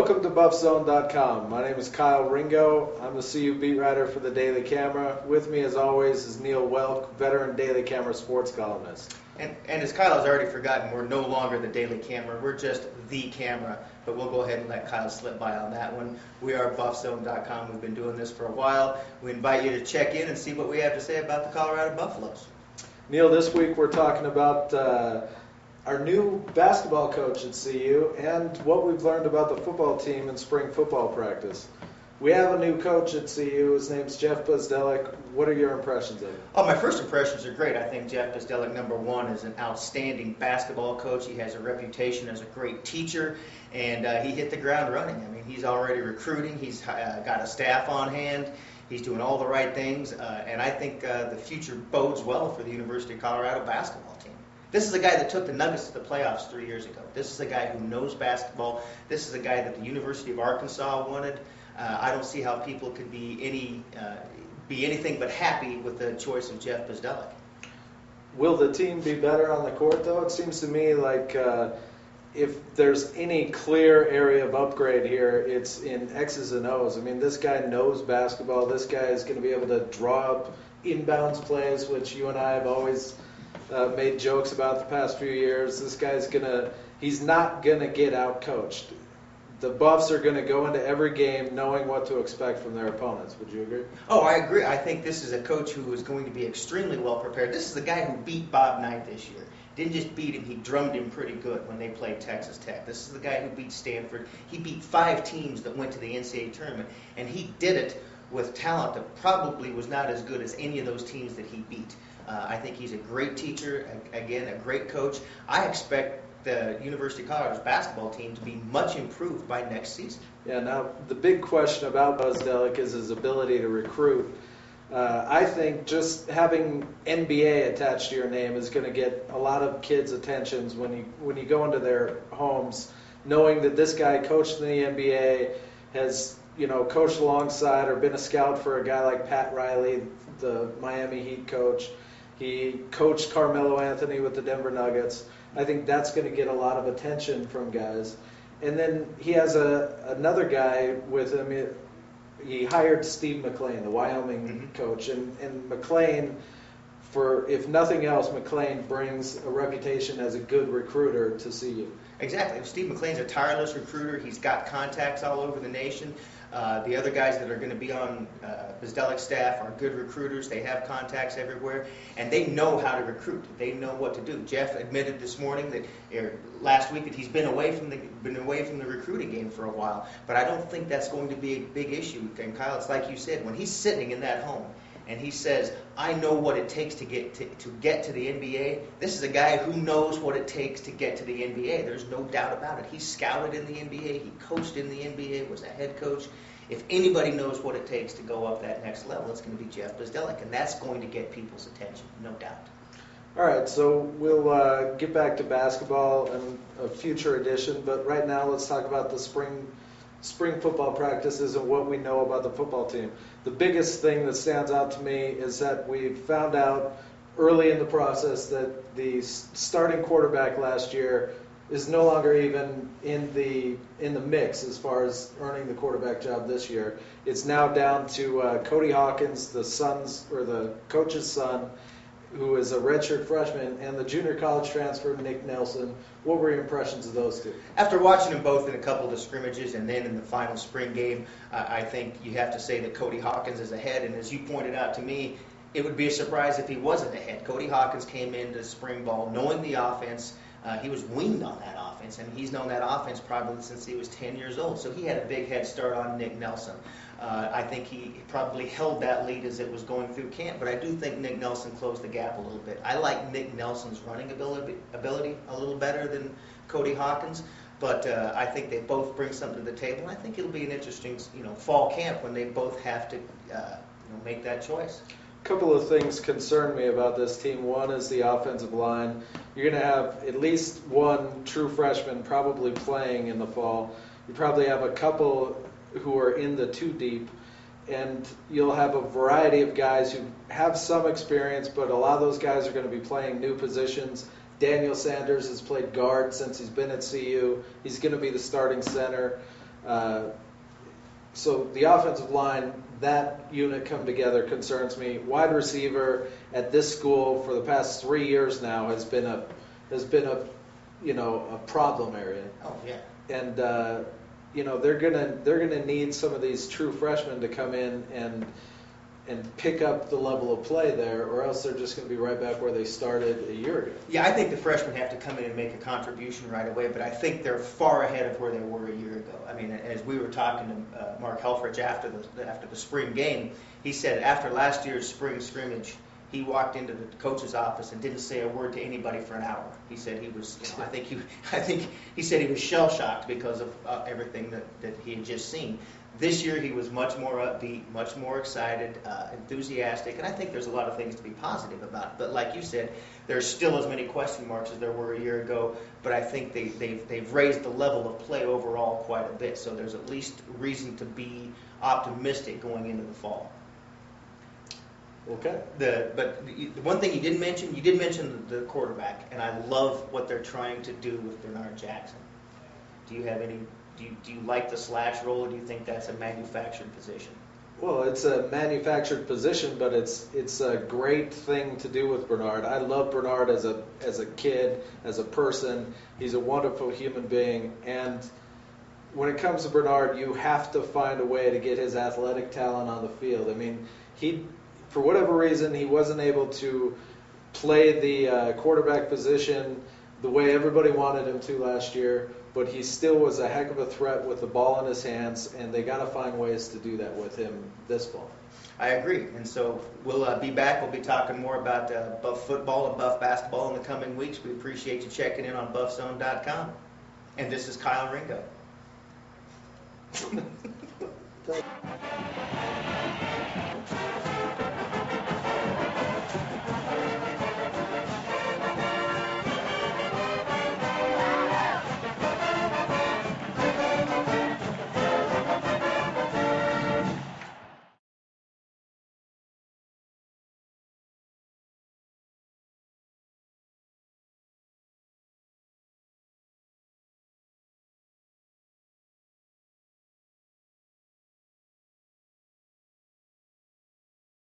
Welcome to Buffzone.com. My name is Kyle Ringo. I'm the CU beat writer for the Daily Camera. With me, as always, is Neil Welk, veteran Daily Camera sports columnist. And as Kyle has already forgotten, we're no longer the Daily Camera. We're just the Camera. But we'll go ahead and let Kyle slip by on that one. We are Buffzone.com. We've been doing this for a while. We invite you to check in and see what we have to say about the Colorado Buffaloes. Neil, this week we're talking about our new basketball coach at CU and what we've learned about the football team in spring football practice. We have a new coach at CU. His name's Jeff Buffzone. What are your impressions of him? Oh, my first impressions are great. I think Jeff Buffzone, number one, is an outstanding basketball coach. He has a reputation as a great teacher, and he hit the ground running. I mean, he's already recruiting. He's got a staff on hand. He's doing all the right things, and I think the future bodes well for the University of Colorado basketball team. This is a guy that took the Nuggets to the playoffs 3 years ago. This is a guy who knows basketball. This is a guy that the University of Arkansas wanted. I don't see how people could be anything but happy with the choice of Jeff Buffzone. Will the team be better on the court, though? It seems to me like if there's any clear area of upgrade here, it's in X's and O's. I mean, this guy knows basketball. This guy is going to be able to draw up inbounds plays, which you and I have always made jokes about the past few years. This guy's he's not going to get out-coached. The Buffs are going to go into every game knowing what to expect from their opponents. Would you agree? Oh, I agree. I think this is a coach who is going to be extremely well prepared. This is the guy who beat Bob Knight this year. Didn't just beat him, he drummed him pretty good when they played Texas Tech. This is the guy who beat Stanford. He beat 5 teams that went to the NCAA tournament, and he did it with talent that probably was not as good as any of those teams that he beat. I think he's a great teacher, again, a great coach. I expect the University of Colorado's basketball team to be much improved by next season. Yeah, now the big question about Buffzone is his ability to recruit. I think just having NBA attached to your name is going to get a lot of kids' attentions when you go into their homes, knowing that this guy coached in the NBA, has coached alongside or been a scout for a guy like Pat Riley, the Miami Heat coach. He coached Carmelo Anthony with the Denver Nuggets. I think that's going to get a lot of attention from guys. And then he has another guy with him. He hired Steve McLean, the Wyoming coach. And McLean, if nothing else, McLean brings a reputation as a good recruiter to CU. Exactly. Steve McLean's a tireless recruiter. He's got contacts all over the nation. The other guys that are going to be on Buffzone's staff are good recruiters. They have contacts everywhere, and they know how to recruit. They know what to do. Jeff admitted this morning last week that he's been away from the recruiting game for a while. But I don't think that's going to be a big issue. And Kyle, it's like you said, when he's sitting in that home and he says, "I know what it takes to get to the NBA." This is a guy who knows what it takes to get to the NBA. There's no doubt about it. He scouted in the NBA. He coached in the NBA. Was a head coach. If anybody knows what it takes to go up that next level, it's going to be Jeff Buffzone, and that's going to get people's attention, no doubt. All right, so we'll get back to basketball in a future edition, but right now let's talk about the spring football practices and what we know about the football team. The biggest thing that stands out to me is that we found out early in the process that the starting quarterback last year is no longer even in the mix as far as earning the quarterback job this year. It's now down to Cody Hawkins, the coach's son, who is a redshirt freshman, and the junior college transfer, Nick Nelson. What were your impressions of those two? After watching them both in a couple of scrimmages and then in the final spring game, I think you have to say that Cody Hawkins is ahead. And as you pointed out to me, it would be a surprise if he wasn't ahead. Cody Hawkins came into spring ball knowing the offense. He was weaned on that offense, and he's known that offense probably since he was 10 years old. So he had a big head start on Nick Nelson. I think he probably held that lead as it was going through camp, but I do think Nick Nelson closed the gap a little bit. I like Nick Nelson's running ability a little better than Cody Hawkins, but I think they both bring something to the table. And I think it'll be an interesting, fall camp when they both have to, make that choice. A couple of things concern me about this team. One is the offensive line. You're going to have at least one true freshman probably playing in the fall. You probably have a couple who are in the 2 deep, and you'll have a variety of guys who have some experience, but a lot of those guys are going to be playing new positions. Daniel Sanders has played guard since he's been at CU. He's going to be the starting center. So the offensive line, that unit come together concerns me. Wide receiver at this school for the past 3 years now has been a a problem area. Oh yeah. And they're gonna need some of these true freshmen to come in and pick up the level of play there, or else they're just going to be right back where they started a year ago. Yeah, I think the freshmen have to come in and make a contribution right away, but I think they're far ahead of where they were a year ago. I mean, as we were talking to Mark Helfrich after the spring game, he said after last year's spring scrimmage, he walked into the coach's office and didn't say a word to anybody for an hour. He said he was, I think he said he was shell shocked because of everything that he had just seen. This year he was much more upbeat, much more excited, enthusiastic, and I think there's a lot of things to be positive about. But like you said, there's still as many question marks as there were a year ago, but I think they've raised the level of play overall quite a bit, so there's at least reason to be optimistic going into the fall. Okay. But the one thing you did mention the quarterback, and I love what they're trying to do with Bernard Jackson. Do you have any? Do you like the slash role, or do you think that's a manufactured position? Well, it's a manufactured position, but it's a great thing to do with Bernard. I love Bernard as a kid, as a person. He's a wonderful human being, and when it comes to Bernard, you have to find a way to get his athletic talent on the field. I mean, for whatever reason, he wasn't able to play the quarterback position the way everybody wanted him to last year, but he still was a heck of a threat with the ball in his hands, and they got to find ways to do that with him this fall. I agree, and so we'll be back. We'll be talking more about Buff football and Buff basketball in the coming weeks. We appreciate you checking in on Buffzone.com. And this is Kyle Ringo.